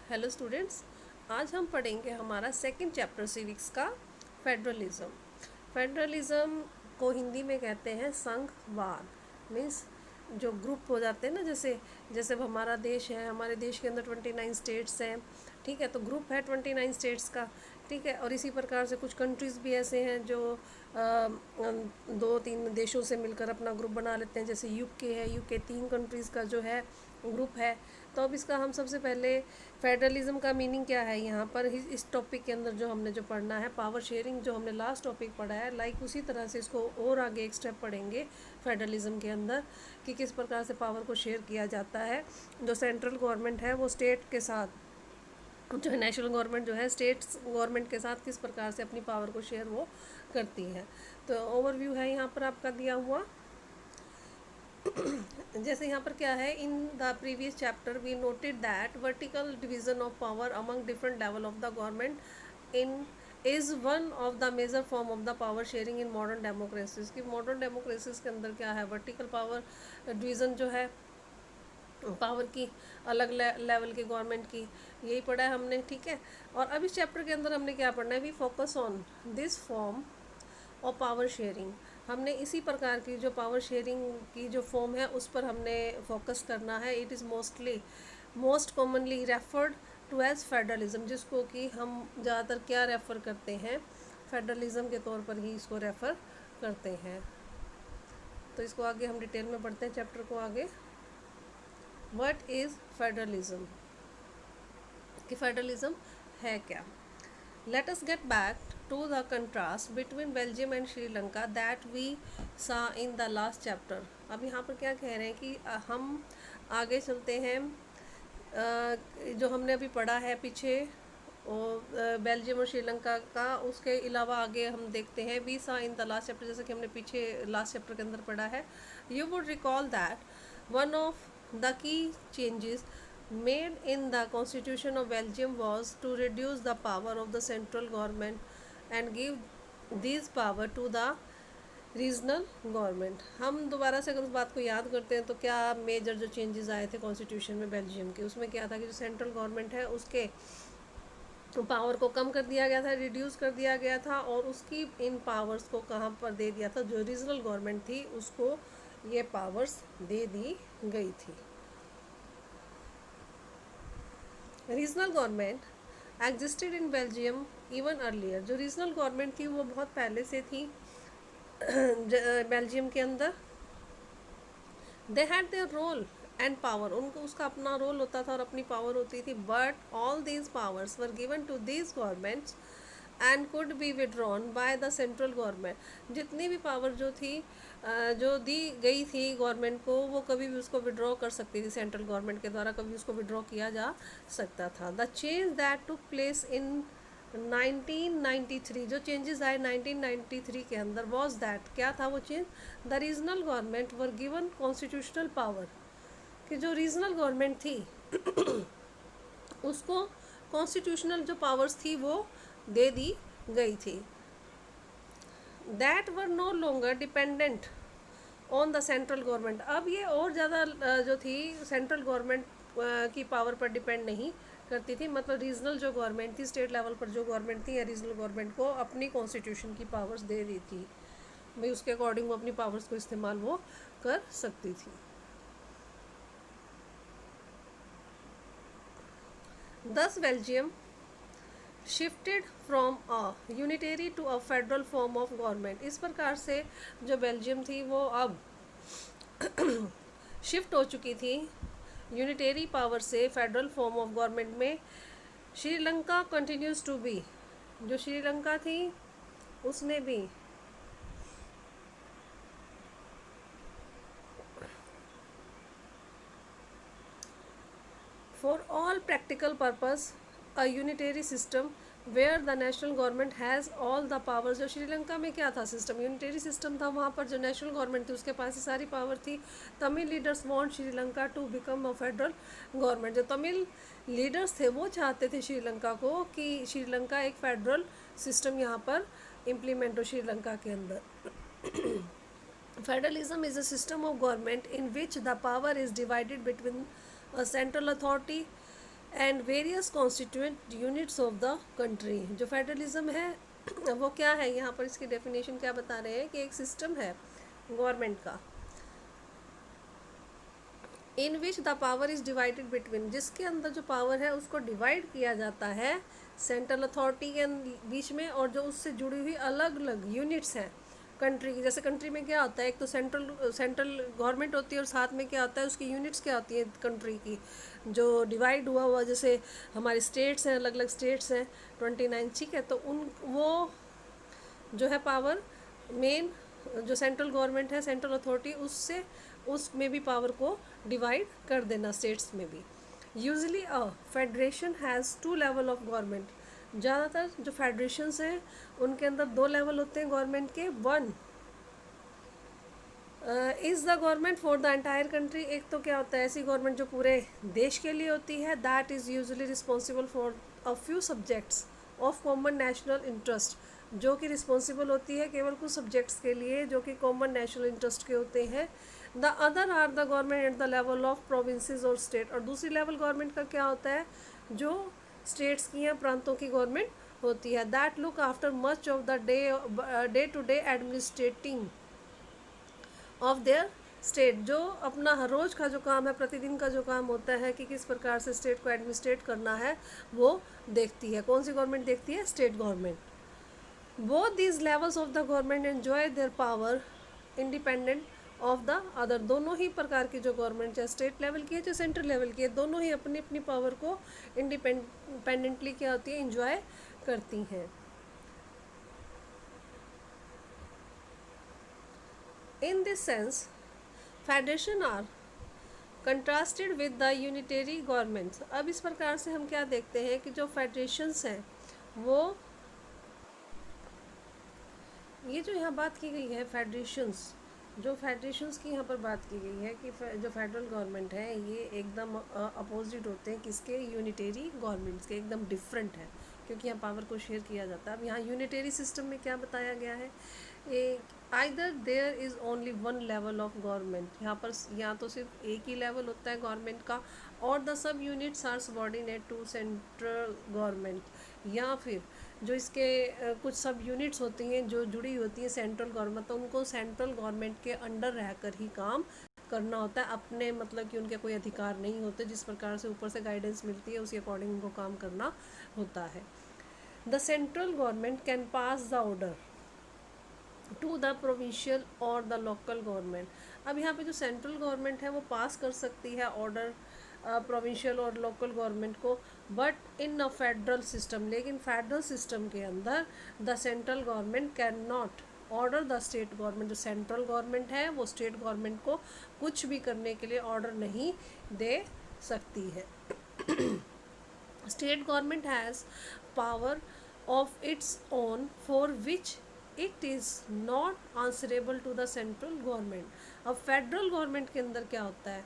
Hello students, आज हम पढ़ेंगे हमारा सेकंड चैप्टर सिविक्स का फेडरलिज्म। फेडरलिज्म को हिंदी में कहते हैं संघवाद। मीन्स जो ग्रुप हो जाते हैं ना, जैसे जैसे अब हमारा देश है, हमारे देश के अंदर 29 स्टेट्स हैं, ठीक है। तो ग्रुप है 29 स्टेट्स का, ठीक है। और इसी प्रकार से कुछ कंट्रीज़ भी ऐसे हैं जो दो तीन देशों से मिलकर अपना ग्रुप बना लेते हैं। जैसे यूके है, यूके 3 कंट्रीज़ का जो है ग्रुप है। तो अब इसका हम सबसे पहले फेडरलिज्म का मीनिंग क्या है यहाँ पर इस टॉपिक के अंदर जो हमने जो पढ़ना है, पावर शेयरिंग जो हमने लास्ट टॉपिक पढ़ा है, लाइक उसी तरह से इसको और आगे एक स्टेप पढ़ेंगे फेडरलिज्म के अंदर कि किस प्रकार से पावर को शेयर किया जाता है। जो सेंट्रल गवर्नमेंट है वो स्टेट के साथ, जो है नेशनल गवर्नमेंट जो है स्टेट्स गवर्नमेंट के साथ किस प्रकार से अपनी पावर को शेयर वो करती है। तो ओवरव्यू है यहाँ पर आपका दिया हुआ। जैसे यहाँ पर क्या है, in the previous chapter we noted that vertical division of power among different level of the government in is one of the major form of the power sharing in modern democracies. की modern democracies के अंदर क्या है, vertical power division जो है power की, अलग level की गवर्नमेंट की, यही पढ़ा है हमने, ठीक है। और अब इस चैप्टर के अंदर हमने क्या पढ़ना है, we focus on this form और पावर शेयरिंग। हमने इसी प्रकार की जो पावर शेयरिंग की जो फॉर्म है उस पर हमने फोकस करना है। It is most commonly referred to as federalism, जिसको कि हम ज़्यादातर क्या रेफ़र करते हैं, फेडरलिज्म के तौर पर ही इसको रेफ़र करते हैं। तो इसको आगे हम डिटेल में पढ़ते हैं चैप्टर को आगे। व्हाट इज़ फेडरलिज्म, कि फेडरलिज्म है क्या। Let us get back to the contrast between Belgium and Sri Lanka that we saw in the last chapter। अब यहाँ पर क्या कह रहे हैं कि हम आगे चलते हैं, जो हमने अभी पढ़ा है पीछे और बेल्जियम और श्रीलंका का, उसके अलावा आगे हम देखते हैं we saw in the last chapter, जैसे कि हमने पीछे लास्ट चैप्टर के अंदर पढ़ा है। You would recall that one of the की changes made in the constitution of Belgium was to reduce the power of the central government and give these power to the regional government. हम दोबारा से अगर उस बात को याद करते हैं तो क्या मेजर जो चेंजेस आए थे कॉन्स्टिट्यूशन में बेल्जियम के, उसमें क्या था कि जो सेंट्रल गवर्नमेंट है उसके पावर को कम कर दिया गया था, रिड्यूस कर दिया गया था, और उसकी इन पावर्स को कहाँ पर दे दिया था, जो रीजनल गवर्नमेंट थी उसको ये पावर्स दे दी गई थी। Regional government existed in Belgium even earlier, जो रीजनल गवर्नमेंट थी वो बहुत पहले से थी बेल्जियम के अंदर। They had their role and power, उनको उसका अपना रोल होता था और अपनी पावर होती थी। But all these powers were given to these governments and could be withdrawn by the central government. जितनी भी पावर जो थी जो दी गई थी गवर्नमेंट को, वो कभी भी उसको विड्रॉ कर सकती थी, सेंट्रल गवर्नमेंट के द्वारा कभी उसको विड्रॉ किया जा सकता था। The change that took place in 1993, जो चेंजेस आए 1993 के अंदर, वॉज दैट, क्या था वो change, the regional government were given constitutional power, कि जो रीजनल गवर्नमेंट थी उसको कॉन्स्टिट्यूशनल जो पावर्स थी वो दे दी गई थी। That were no longer dependent on the central government. अब ये और ज़्यादा जो थी सेंट्रल गवर्नमेंट की पावर पर डिपेंड नहीं करती थी। मतलब रीजनल जो गवर्नमेंट थी, स्टेट लेवल पर जो गवर्नमेंट थी या रीजनल गवर्नमेंट को अपनी कॉन्स्टिट्यूशन की पावर्स दे दी थी, भाई उसके अकॉर्डिंग वो अपनी पावर्स को इस्तेमाल वो कर सकती थी। Thus Belgium shifted from a unitary to a federal form of government. इस प्रकार से जो बेल्जियम थी वो अब शिफ्ट हो चुकी थी यूनिटरी पावर से फेडरल फॉर्म ऑफ गवर्नमेंट में। श्रीलंका कंटिन्यूज टू बी, जो श्रीलंका थी उसने भी for all practical purpose a unitary system where the national government has all the powers. जो श्रीलंका में क्या था सिस्टम, यूनिटरी सिस्टम था, वहाँ पर जो नेशनल गवर्नमेंट थी उसके पास ही सारी पावर थी। Tamil leaders want Sri Lanka to become a federal government. जो तमिल लीडर्स थे वो चाहते थे श्रीलंका को कि श्रीलंका एक फेडरल सिस्टम यहाँ पर इम्प्लीमेंट हो श्रीलंका के अंदर। Federalism is a system of government in which the power is divided between a central authority and various constituent units of the country. जो फेडरलिज्म है वो क्या है, यहाँ पर इसकी डेफिनेशन क्या बता रहे हैं कि एक सिस्टम है गवर्नमेंट का, in which the power is divided between, जिसके अंदर जो पावर है उसको डिवाइड किया जाता है सेंट्रल अथॉरिटी के बीच में और जो उससे जुड़ी हुई अलग अलग यूनिट्स हैं कंट्री की। जैसे कंट्री में क्या होता है, एक तो सेंट्रल गवर्नमेंट होती है और साथ में क्या होता है उसकी यूनिट्स क्या होती है कंट्री की, जो डिवाइड हुआ हुआ, जैसे हमारे स्टेट्स हैं, अलग अलग स्टेट्स हैं 29, ठीक है। तो उन वो जो है पावर मेन जो सेंट्रल गवर्नमेंट है, सेंट्रल अथॉरिटी, उससे उसमें भी पावर को डिवाइड कर देना स्टेट्स में भी। Usually a federation has two level of government, ज़्यादातर जो फेडरेशंस हैं उनके अंदर दो लेवल होते हैं गवर्नमेंट के। One is the government for the entire country, एक तो क्या होता है ऐसी गवर्नमेंट जो पूरे देश के लिए होती है, that is usually responsible for a few subjects of common national interest, जो कि रिस्पॉन्सिबल होती है केवल कुछ सब्जेक्ट्स के लिए जो कि कॉमन नेशनल इंटरेस्ट के होते हैं। The other are the government at the level of provinces और स्टेट, और दूसरी लेवल गवर्नमेंट का क्या होता है जो स्टेट्स की या प्रांतों की गवर्नमेंट होती है, that look after much of the day to day administrating of their state, जो अपना हर रोज़ का जो काम है, प्रतिदिन का जो काम होता है कि किस प्रकार से स्टेट को एडमिनिस्ट्रेट करना है, वो देखती है। कौन सी गवर्नमेंट देखती है? State government. Both these levels of the government enjoy their power independent of the other, दोनों ही प्रकार की जो गवर्नमेंट, चाहे स्टेट लेवल की है चाहे सेंट्रल लेवल की है, दोनों ही अपनी अपनी पावर को इंडिपेंडेंटली क्या होती है, इंजॉय करती हैं। In this sense federation are contrasted with the unitary governments. अब इस प्रकार से हम क्या देखते हैं कि जो फेडरेशंस हैं वो, ये जो यहाँ बात की गई है फेडरेशंस, जो फेडरेशंस की यहाँ पर बात की गई है कि जो फेडरल गवर्नमेंट है ये एकदम अपोजिट होते हैं किसके, यूनिटरी गवर्नमेंट्स के, एकदम डिफरेंट है क्योंकि यहाँ पावर को शेयर किया जाता है। अब यहाँ यूनिटरी सिस्टम में क्या बताया गया है, either there is only one level of government, यहाँ पर यहाँ तो सिर्फ एक ही लेवल होता है गवर्नमेंट का, और the sub units are subordinate to central government, या फिर जो इसके कुछ सब यूनिट्स होती हैं जो जुड़ी होती हैं सेंट्रल गवर्नमेंट, तो उनको सेंट्रल गवर्नमेंट के अंडर रहकर ही काम करना होता है, अपने मतलब कि उनके कोई अधिकार नहीं होते, जिस प्रकार से ऊपर से गाइडेंस मिलती है उसी अकॉर्डिंग उनको काम करना होता है। The central government can pass the order to the provincial और द लोकल गवर्नमेंट। अब यहाँ पे जो सेंट्रल गवर्नमेंट है वो पास कर सकती है ऑर्डर प्रोविंशियल और लोकल गवर्नमेंट को, but in a federal system, लेकिन फेडरल सिस्टम के अंदर the central government can not order the state government, जो सेंट्रल गवर्नमेंट है वो स्टेट गवर्नमेंट को कुछ भी करने के लिए ऑर्डर नहीं दे सकती है। State government has power of its own for which it is not answerable to the central government. अब फेडरल गवर्नमेंट के अंदर क्या होता है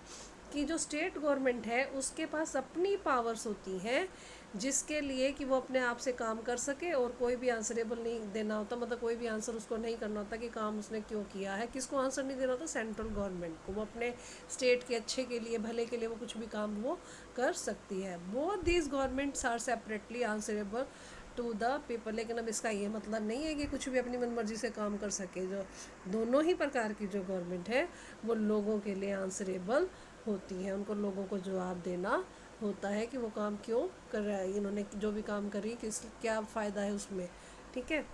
कि जो स्टेट गवर्नमेंट है उसके पास अपनी पावर्स होती हैं जिसके लिए कि वो अपने आप से काम कर सके और कोई भी आंसरेबल नहीं देना होता, मतलब कोई भी आंसर उसको नहीं करना होता कि काम उसने क्यों किया है, किसको आंसर नहीं देना होता, सेंट्रल गवर्नमेंट को। वो अपने स्टेट के अच्छे के लिए, भले के लिए वो कुछ भी काम वो कर सकती है। Both these governments are separately answerable to the people, लेकिन अब इसका ये मतलब नहीं है कि कुछ भी अपनी मनमर्जी से काम कर सके। जो दोनों ही प्रकार की जो गवर्नमेंट है वो लोगों के लिए आंसरेबल होती है, उनको लोगों को जवाब देना होता है कि वो काम क्यों कर रहा है, इन्होंने जो भी काम करी किस क्या फ़ायदा है उसमें, ठीक है।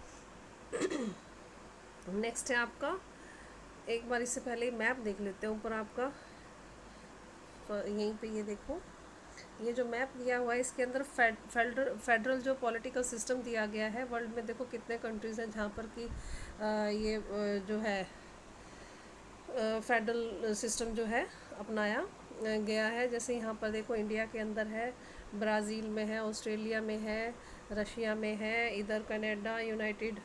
नेक्स्ट है आपका, एक बार इससे पहले मैप देख लेते हैं ऊपर आपका, यहीं पे ये देखो, ये जो मैप दिया हुआ है इसके अंदर फेडरल जो पॉलिटिकल सिस्टम दिया गया है वर्ल्ड में, देखो कितने कंट्रीज़ हैं जहाँ पर कि ये जो है फेडरल सिस्टम जो है अपनाया गया है। जैसे यहाँ पर देखो इंडिया के अंदर है, ब्राज़ील में है, ऑस्ट्रेलिया में है, रशिया में है, इधर कनाडा, यूनाइटेड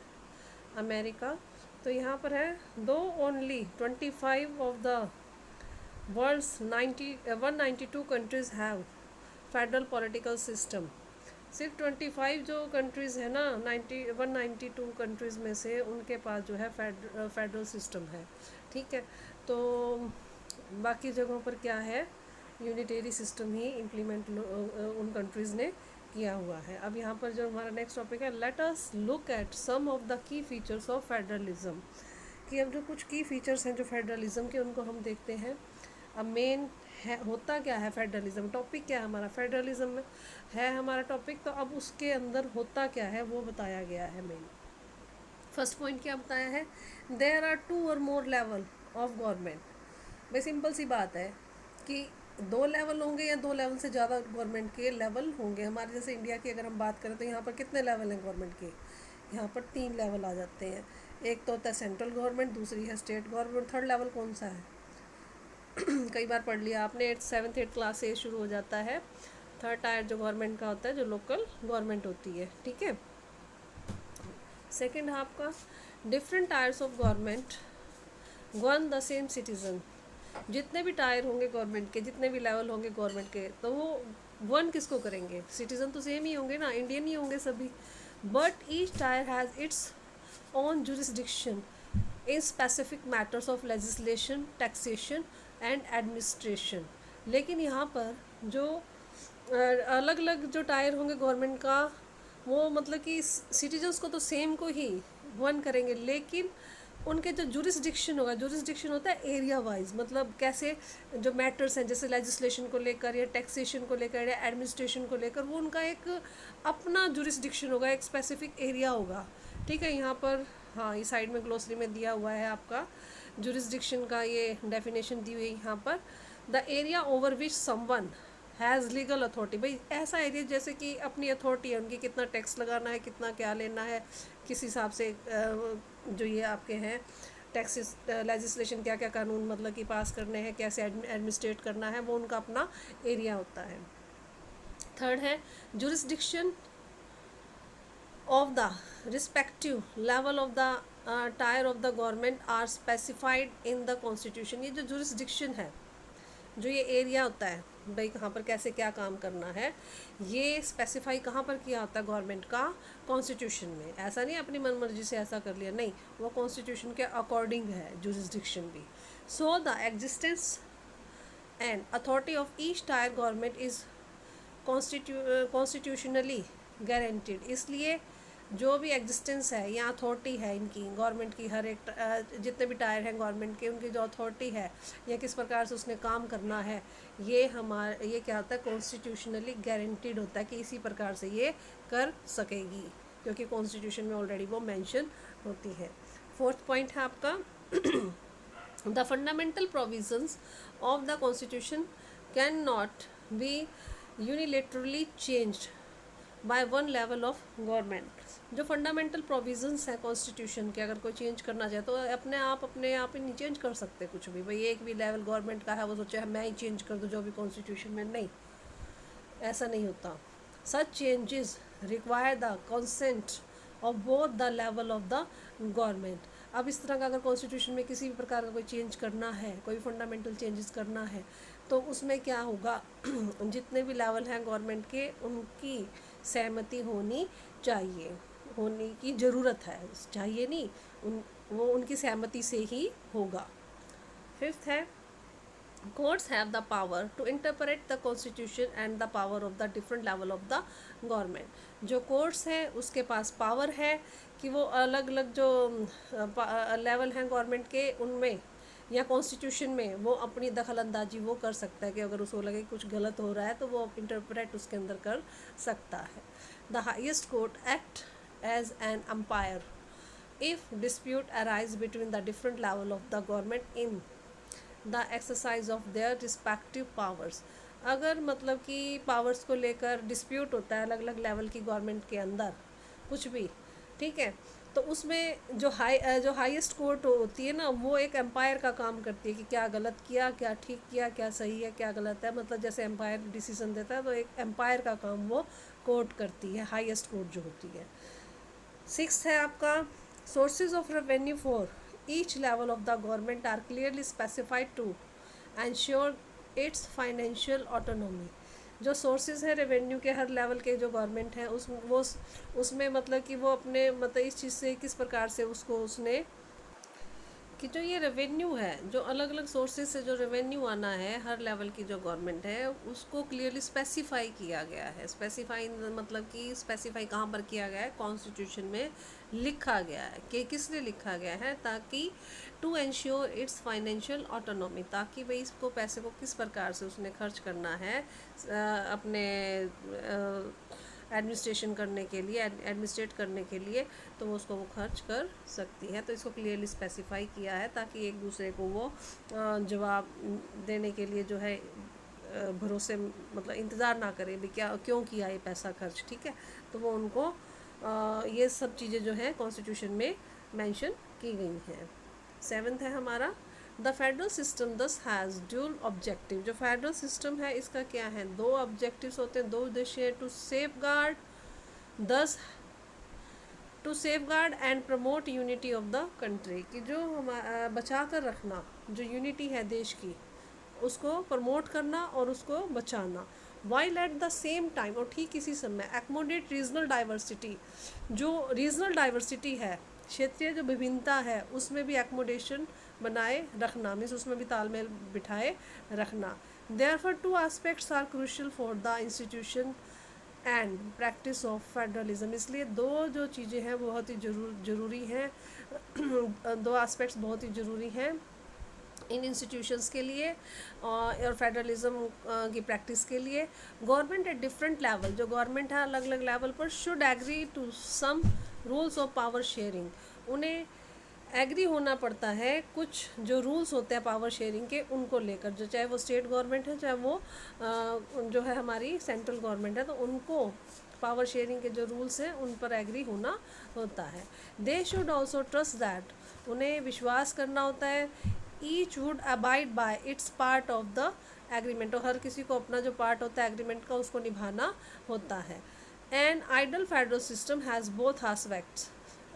अमेरिका। तो यहाँ पर है दो only 25 of the world's 192 countries have federal political system. सिर्फ 25 जो कंट्रीज़ है ना 192 कंट्रीज़ में से उनके पास जो है फेडरल सिस्टम है, ठीक है। तो बाकी जगहों पर क्या है यूनिटेरी सिस्टम ही इम्प्लीमेंट उन कंट्रीज़ ने किया हुआ है। अब यहाँ पर जो हमारा नेक्स्ट टॉपिक है, let us look at some of the key features of federalism, कि अब जो कुछ की फीचर्स हैं जो फेडरलिज्म के, उनको हम देखते हैं। अब मेन है होता क्या है फेडरलिज्म, टॉपिक क्या है हमारा फेडरलिज्म में है हमारा टॉपिक, तो अब उसके अंदर होता क्या है वो बताया गया है। मेन फर्स्ट पॉइंट क्या बताया है, देयर आर 2 और मोर लेवल ऑफ गवर्नमेंट। भाई सिंपल सी बात है कि 2 लेवल होंगे या 2 लेवल से ज़्यादा गवर्नमेंट के लेवल होंगे। हमारे जैसे इंडिया की अगर हम बात करें तो यहाँ पर कितने लेवल हैं गवर्नमेंट के, यहाँ पर 3 लेवल आ जाते हैं। एक तो होता है सेंट्रल गवर्नमेंट, दूसरी है स्टेट गवर्नमेंट, थर्ड लेवल कौन सा है कई बार पढ़ लिया आपने, 7th 8th क्लास से शुरू हो जाता है। थर्ड टायर जो गवर्नमेंट का होता है, जो लोकल गवर्नमेंट होती है, ठीक है। सेकंड है आपका different tyres of government govern the same citizen. जितने भी टायर होंगे गवर्नमेंट के, जितने भी लेवल होंगे गवर्नमेंट के, तो वो वन किसको करेंगे, सिटीजन तो सेम ही होंगे ना, इंडियन ही होंगे सभी। But each tyre has its own jurisdiction in specific matters of legislation, taxation and administration. लेकिन यहाँ पर जो अलग अलग जो टायर होंगे गवर्नमेंट का, वो मतलब कि सिटीजन्स को तो सेम को ही वन करेंगे, लेकिन उनके जो जुरिस्डिक्शन होगा, जुरिस्डिक्शन होता है एरिया वाइज, मतलब कैसे जो मैटर्स हैं जैसे लेजिस्लेशन को लेकर या टैक्सेशन को लेकर या एडमिनिस्ट्रेशन को लेकर, वो उनका एक अपना जुरिस्डिक्शन होगा, एक स्पेसिफिक एरिया होगा, ठीक है। यहाँ पर हाँ, इस साइड में ग्लोसरी में दिया हुआ है आपका जुरिस्डिक्शन का ये डेफिनेशन दी हुई है यहाँ पर, the area over which someone has legal authority. भाई ऐसा एरिया जैसे कि अपनी अथॉरिटी है उनकी, कितना टैक्स लगाना है, कितना क्या लेना है, किस हिसाब से जो ये आपके हैं टैक्सेस, लेजिस्लेशन, क्या क्या कानून मतलब कि पास करने हैं, कैसे एडमिनिस्ट्रेट करना है, वो उनका अपना एरिया होता है। थर्ड है jurisdiction of the respective level of the tier of the government are specified in the constitution। ये जो jurisdiction है, जो ये एरिया होता है, भाई कहाँ पर कैसे क्या काम करना है, ये स्पेसिफाई कहाँ पर किया होता है गवर्नमेंट का, कॉन्स्टिट्यूशन में। ऐसा नहीं अपनी मन मर्जी से ऐसा कर लिया, नहीं, वो कॉन्स्टिट्यूशन के अकॉर्डिंग है जुरिस्डिक्शन भी। So the existence and authority of each tyre government is constitutionally guaranteed. इसलिए जो भी एग्जिस्टेंस है या अथॉरिटी है इनकी गवर्नमेंट की, हर एक जितने भी टायर हैं गवर्नमेंट के, उनकी जो अथॉरिटी है या किस प्रकार से उसने काम करना है, ये क्या होता है, कॉन्स्टिट्यूशनली गारंटीड होता है कि इसी प्रकार से ये कर सकेगी, क्योंकि कॉन्स्टिट्यूशन में ऑलरेडी वो मेंशन होती है। फोर्थ पॉइंट है आपका the fundamental provisions of the constitution can not be unilaterally changed by one level of government. जो फंडामेंटल प्रोविजंस हैं कॉन्स्टिट्यूशन के, अगर कोई चेंज करना चाहे तो अपने आप ही नहीं चेंज कर सकते कुछ भी। भाई एक भी लेवल गवर्नमेंट का है वो सोचे मैं ही चेंज कर दूँ जो भी कॉन्स्टिट्यूशन में, नहीं, ऐसा नहीं होता। Such changes require the consent of both the level of the government. अब इस तरह का अगर कॉन्स्टिट्यूशन में किसी भी प्रकार का कोई चेंज करना है, कोई फंडामेंटल चेंजेस करना है, तो उसमें क्या होगा जितने भी लेवल हैं गवर्नमेंट के, उनकी सहमति होनी चाहिए, होने की ज़रूरत है, चाहिए नहीं, वो उनकी सहमति से ही होगा। फिफ्थ है courts have the power to interpret the constitution and the power of the different level of the government। जो कोर्ट्स हैं उसके पास पावर है कि वो अलग अलग जो लेवल हैं गवर्नमेंट के, उनमें या कॉन्स्टिट्यूशन में वो अपनी दखल अंदाजी वो कर सकता है कि अगर उसको लगे कुछ गलत हो रहा है तो वो इंटरप्रेट उसके अंदर कर सकता है। The highest court act as an umpire if dispute arise between the different level of the government in the exercise of their respective powers. अगर मतलब कि पावर्स को लेकर डिस्प्यूट होता है अलग अलग लेवल की गवर्नमेंट के अंदर कुछ भी, ठीक है, तो उसमें जो हाईएस्ट कोर्ट होती है ना, वो एक एम्पायर का काम करती है कि क्या गलत किया, क्या ठीक किया, क्या सही है, क्या गलत है। मतलब जैसे एम्पायर डिसीजन देता है तो एक एम्पायर का काम वो कोर्ट करती है, हाईएस्ट कोर्ट जो होती है। सिक्स्थ है आपका sources of revenue for each level of the government are clearly specified to ensure its financial autonomy. जो सोर्सेज है रेवेन्यू के हर लेवल के जो गवर्नमेंट है उसमें मतलब कि वो अपने मतलब इस चीज़ से किस प्रकार से उसको उसने कि जो ये रेवेन्यू है, जो अलग अलग सोर्सेज से जो रेवेन्यू आना है हर लेवल की जो गवर्नमेंट है, उसको क्लियरली स्पेसिफाई किया गया है। स्पेसिफाई मतलब कि स्पेसिफाई कहाँ पर किया गया है, कॉन्स्टिट्यूशन में लिखा गया है। कि किस लिए लिखा गया है, ताकि to ensure its financial autonomy, ताकि भाई इसको पैसे को किस प्रकार से उसने खर्च करना है अपने एडमिनिस्ट्रेशन करने के लिए, एडमिनिस्ट्रेट करने के लिए, तो वो उसको वो खर्च कर सकती है। तो इसको क्लियरली स्पेसिफाई किया है ताकि एक दूसरे को वो जवाब देने के लिए जो है भरोसे मतलब इंतज़ार ना करें भी क्या क्यों किया ये पैसा खर्च, ठीक है। तो वो उनको ये सब चीज़ें जो है कॉन्स्टिट्यूशन में मेंशन की गई हैं। सेवन्थ है हमारा, द फेडरल सिस्टम दस हैज़ ड्यूल ऑब्जेक्टिव। जो फेडरल सिस्टम है इसका क्या है, दो ऑब्जेक्टिव्स होते हैं, दो उद्देश्य है। To safeguard thus to safeguard and promote unity of the country, कि जो हम बचा कर रखना जो यूनिटी है देश की, उसको प्रमोट करना और उसको बचाना। While at the same time, और ठीक इसी समय, एक्मोडेट रीजनल डाइवर्सिटी, जो रीजनल डाइवर्सिटी है, क्षेत्रीय जो विभिन्नता है, उसमें भी एक्मोडेशन बनाए रखना, मीन्स उसमें भी तालमेल बिठाए रखना। Therefore two aspects are crucial for the institution and practice of federalism, इसलिए दो जो चीज़ें हैं बहुत ही ज़रूरी हैं दो एस्पेक्ट्स बहुत ही ज़रूरी हैं इन इंस्टीट्यूशंस के लिए और फेडरलिज्म की प्रैक्टिस के लिए। गवर्नमेंट एट डिफरेंट लेवल, जो गवर्नमेंट है अलग अलग लेवल पर, should agree to some rules of power sharing, उन्हें एग्री होना पड़ता है कुछ जो रूल्स होते हैं पावर शेयरिंग के, उनको लेकर, जो चाहे वो स्टेट गवर्नमेंट है चाहे वो जो है हमारी सेंट्रल गवर्नमेंट है, तो उनको पावर शेयरिंग के जो रूल्स हैं उन पर एग्री होना होता है। They should also trust that, उन्हें विश्वास करना होता है, each would abide by it's part of the agreement, और हर किसी को अपना जो पार्ट होता है एग्रीमेंट का उसको निभाना होता है। And idol federal system has both aspects,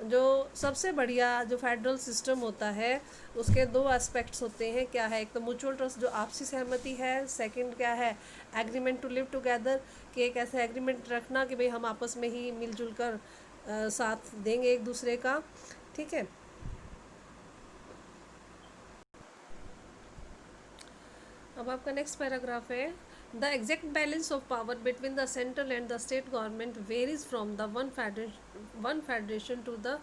जो सबसे बढ़िया जो फेडरल सिस्टम होता है उसके दो एस्पेक्ट्स होते हैं। क्या है, एक तो म्यूचुअल ट्रस्ट जो आपसी सहमति है, सेकंड क्या है, एग्रीमेंट टू लिव टुगेदर, कि एक ऐसा एग्रीमेंट रखना कि भाई हम आपस में ही मिलजुल कर साथ देंगे एक दूसरे का, ठीक है। अब आपका नेक्स्ट पैराग्राफ है, the exact balance of power between the central and the state government varies from the one federation to the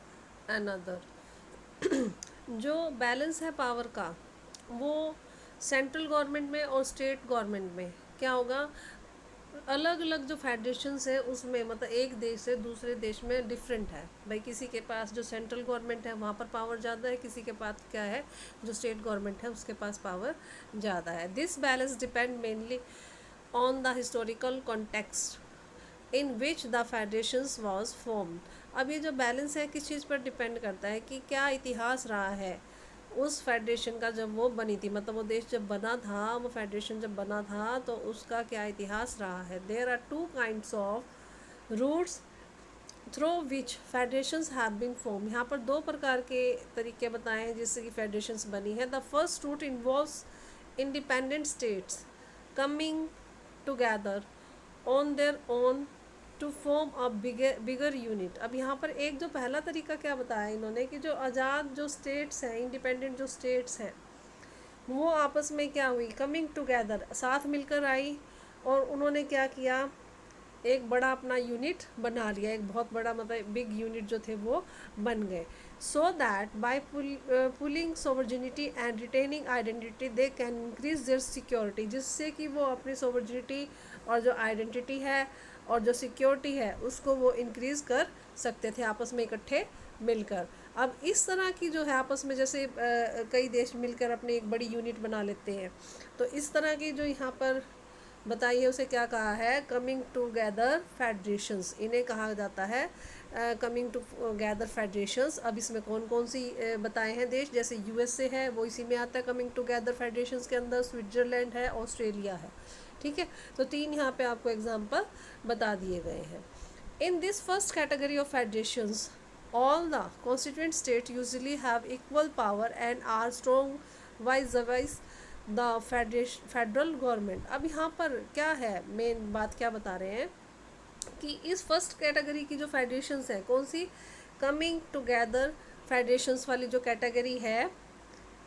another. जो बैलेंस है पावर का वो सेंट्रल गवर्नमेंट में और स्टेट गवर्नमेंट में क्या होगा, अलग अलग जो फेडरेशंस है उसमें मतलब एक देश से दूसरे देश में डिफरेंट है। भाई किसी के पास जो सेंट्रल गवर्नमेंट है वहाँ पर पावर ज़्यादा है, किसी के पास क्या है जो स्टेट गवर्नमेंट है उसके पास पावर ज़्यादा है। This balance depend mainly on the historical context in which the federations was form. अब ये जो बैलेंस है किस चीज़ पर डिपेंड करता है कि क्या इतिहास रहा है उस फेडरेशन का जब वो बनी थी, मतलब वो देश जब बना था, वो फेडरेशन जब बना था तो उसका क्या इतिहास रहा है। There are two kinds of routes through which federations have been form, यहाँ पर दो प्रकार के तरीके बताए हैं जिससे कि फेडरेशंस बनी है। The first route involves independent states coming together on their own to form a bigger unit. अब यहाँ पर एक जो पहला तरीका क्या बताया इन्होंने कि जो आज़ाद जो स्टेट्स हैं, इंडिपेंडेंट जो स्टेट्स हैं, वो आपस में क्या हुई, कमिंग टुगेदर, साथ मिलकर आई और उन्होंने क्या किया, एक बड़ा अपना यूनिट बना लिया, एक बहुत बड़ा मतलब बिग यूनिट जो थे वो बन गए। So that bye pulling sovereignty and retaining identity they can increase their security, जिससे कि वो अपनी सोवर्जिनिटी और जो आइडेंटिटी है और जो सिक्योरिटी है उसको वो इंक्रीज़ कर सकते थे आपस में इकट्ठे मिलकर। अब इस तरह की जो है आपस में जैसे कई देश मिलकर अपनी एक बड़ी यूनिट बना लेते हैं, तो इस तरह की जो यहाँ पर बताइए उसे क्या कहा है, कमिंग टुगेदर फेडरेशंस, इन्हें कहा जाता है कमिंग टुगेदर फेडरेशंस। अब इसमें कौन कौन सी बताए हैं देश, जैसे यूएसए है वो इसी में आता है कमिंग टुगेदर फेडरेशंस के अंदर, स्विट्ज़रलैंड है, ऑस्ट्रेलिया है, ठीक है। तो तीन यहाँ पे आपको एग्जांपल बता दिए गए हैं। In this first category of federations all the constituent state usually have equal power and are strong wise the federal government. अब यहाँ पर क्या है, मेन बात क्या बता रहे हैं कि इस फर्स्ट कैटेगरी की जो फेडरेशंस हैं, कौन सी, कमिंग टुगेदर फेडरेशंस वाली जो कैटेगरी है,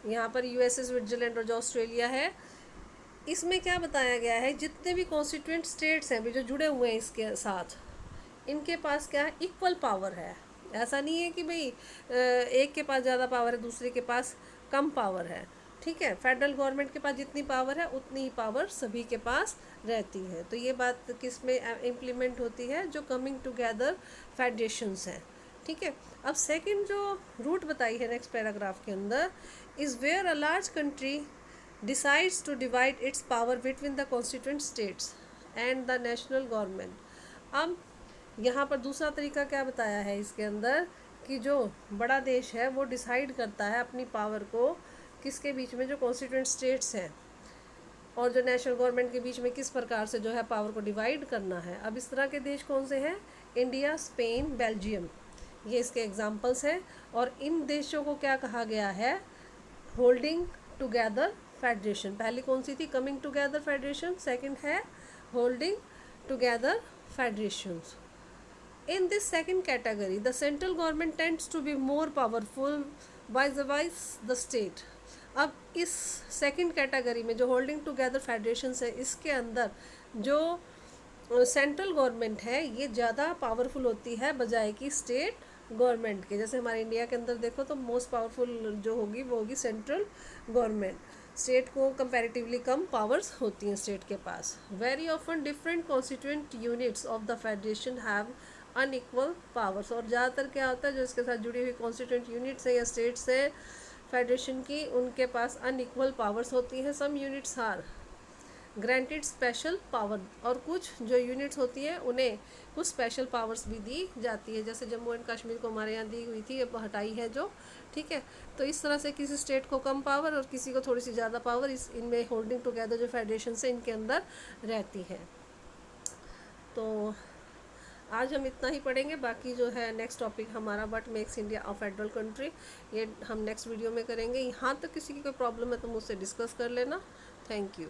यहाँ पर यूएसए, स्विट्जरलैंड और जो ऑस्ट्रेलिया है, इसमें क्या बताया गया है, जितने भी कॉन्स्टिट्यूएंट स्टेट्स हैं भी जो जुड़े हुए हैं इसके साथ, इनके पास क्या है, इक्वल पावर है। ऐसा नहीं है कि भाई एक के पास ज़्यादा पावर है दूसरे के पास कम पावर है। ठीक है, फेडरल गवर्नमेंट के पास जितनी पावर है उतनी ही पावर सभी के पास रहती है। तो ये बात किस में इम्प्लीमेंट होती है, जो कमिंग टुगेदर फेडरेशंस हैं। ठीक है, अब सेकंड जो रूट बताई है नेक्स्ट पैराग्राफ के अंदर, is where a large country decides to divide its power between the constituent states and the national government। अब यहाँ पर दूसरा तरीका क्या बताया है इसके अंदर, कि जो बड़ा देश है वो डिसाइड करता है अपनी पावर को किसके बीच में, जो कॉन्स्टिट्यूएंट स्टेट्स हैं और जो नेशनल गवर्नमेंट के बीच में किस प्रकार से जो है पावर को डिवाइड करना है। अब इस तरह के देश कौन से हैं, इंडिया, स्पेन, बेल्जियम, ये इसके एग्जाम्पल्स हैं। और इन देशों को क्या कहा गया है, होल्डिंग टुगेदर फेडरेशन। पहली कौन सी थी, कमिंग टुगेदर फेडरेशन, सेकंड है holding together federations. In this second category, the central government tends to be more powerful, vice the state। अब इस सेकंड कैटेगरी में जो होल्डिंग टुगेदर फेडरेशंस है, इसके अंदर जो सेंट्रल गवर्नमेंट है ये ज़्यादा पावरफुल होती है बजाय कि स्टेट गवर्नमेंट के। जैसे हमारे इंडिया के अंदर देखो तो मोस्ट पावरफुल जो होगी वो होगी सेंट्रल गवर्नमेंट, स्टेट को कंपैरेटिवली कम पावर्स होती हैं स्टेट के पास। Very often different constituent units of the federation have unequal powers. और ज़्यादातर क्या होता है, जो इसके साथ जुड़ी हुई कॉन्स्टिट्यूएंट यूनिट्स हैं या स्टेट्स हैं फेडरेशन की, उनके पास अनइक्वल पावर्स होती हैं। Some units are granted special power, और कुछ जो यूनिट्स होती हैं उन्हें कुछ स्पेशल पावर्स भी दी जाती है। जैसे जम्मू एंड कश्मीर को हमारे यहाँ दी हुई थी, अब हटाई है जो। ठीक है, तो इस तरह से किसी स्टेट को कम पावर और किसी को थोड़ी सी ज़्यादा पावर इस इनमें होल्डिंग टुगेदर जो फेडरेशन से इनके अंदर रहती है। तो आज हम इतना ही पढ़ेंगे, बाकी जो है नेक्स्ट टॉपिक हमारा what makes India a federal country, ये हम नेक्स्ट वीडियो में करेंगे। यहाँ तक किसी की कोई प्रॉब्लम है तो मुझसे डिस्कस कर लेना। Thank you.